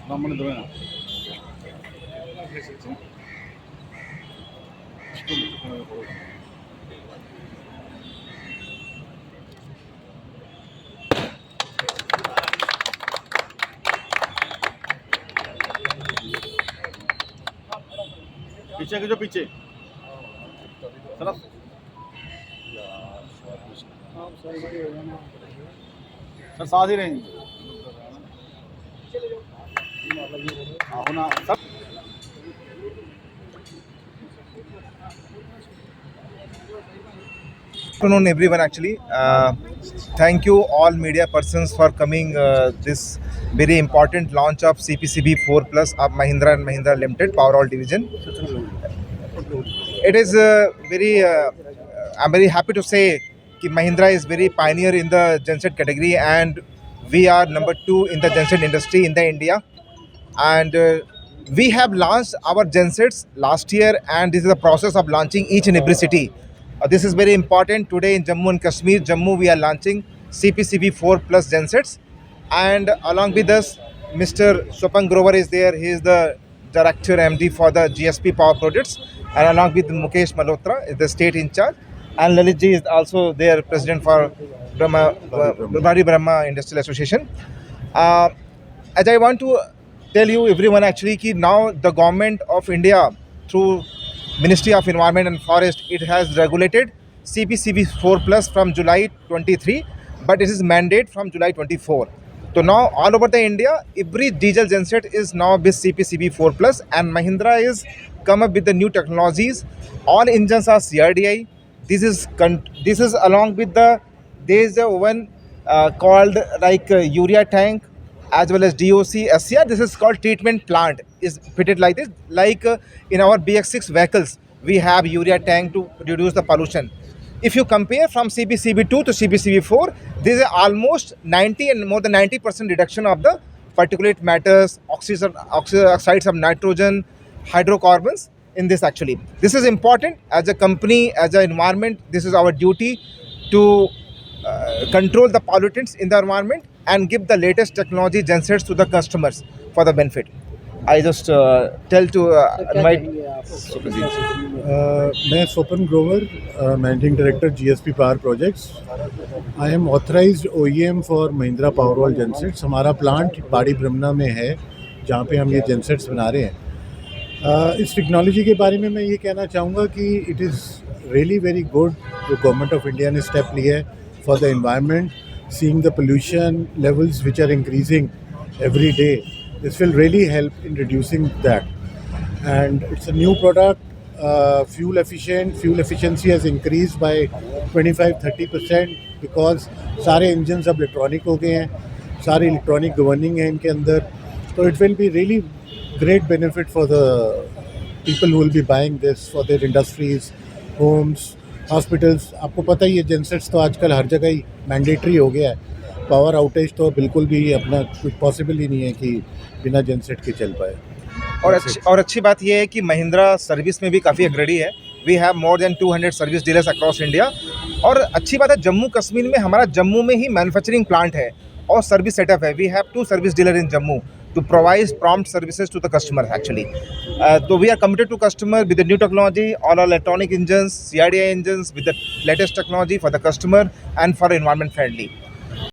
Ramana Dravana. पीछे के जो पीछे सर सर साथ ही रहेंगे ना sir Afternoon everyone. Actually, thank you all media persons for coming this very important launch of CPCB 4 Plus of Mahindra and Mahindra Limited Powerol division. It is very I'm very happy to say that Mahindra is very pioneer in the genset category, and we are number 2 in the genset industry in the India. And we have launched our gensets last year, and this is the process of launching each and every city. This is very important. Today in Jammu and Kashmir, Jammu, we are launching CPCB 4 Plus gensets, and along with us, Mr. Swapang Grover is there. He is the director MD for the GSP Power Projects, and along with Mukesh Malhotra is the state in charge, and Lalitji is also there, president for Bari Brahma Industrial Association. As I want to tell you everyone actually कि now the government of India through Ministry of Environment and Forest, it has regulated CPCB 4 Plus from July 23, but it is mandate from July 24. So now all over the India, every diesel genset is now with CPCB 4 Plus, and Mahindra is come up with the new technologies. All engines are CRDI. This is along with there is a one called like urea tank, as well as DOC, SCR. This is called treatment plant, is fitted like this. Like in our BX6 vehicles, we have urea tank to reduce the pollution. If you compare from CPCB2 to CPCB4, there is almost 90 and more than 90% reduction of the particulate matters, oxides of nitrogen, hydrocarbons in this actually. This is important as a company, as an environment. This is our duty to control the pollutants in the environment and give the latest technology gensets to the customers for the benefit. I just tell to invite. मैं Swapan Grover, managing director GSP power projects. I am authorized OEM for Mahindra Powerwall gensets. हमारा plant Bari Brahmana में है जहाँ पे हम ये gensets बना रहे हैं. इस टेक्नोलॉजी के बारे में मैं ये कहना चाहूँगा कि it is really very good जो गवर्नमेंट ऑफ इंडिया ने स्टेप लिया है for the environment. Seeing the pollution levels which are increasing every day, this will really help in reducing that. And it's a new product, fuel efficient. Fuel efficiency has increased by 25-30% because सारे engines अब electronic हो गए हैं, सारे electronic governing है इनके अंदर. So it will be really great benefit for the people who will be buying this for their industries, homes, hospitals. आपको पता ही है जेनसेट्स तो आजकल हर जगह ही मैंडेटरी हो गया है. पावर आउटेज तो बिल्कुल भी अपना कुछ पॉसिबल ही नहीं है कि बिना जेनसेट के चल पाए. और अच्छी बात यह है कि महिंद्रा सर्विस में भी काफ़ी अग्रणी है. We have more than 200 service dealers across India. और अच्छी बात है, जम्मू कश्मीर में हमारा जम्मू में ही मैन्युफैक्चरिंग प्लांट है और सर्विस सेटअप है. We have 2 service dealer in Jammu to provide prompt services to the customer actually. So we are committed to customer with the new technology, all our electronic engines, CRDI engines with the latest technology for the customer and for environment friendly.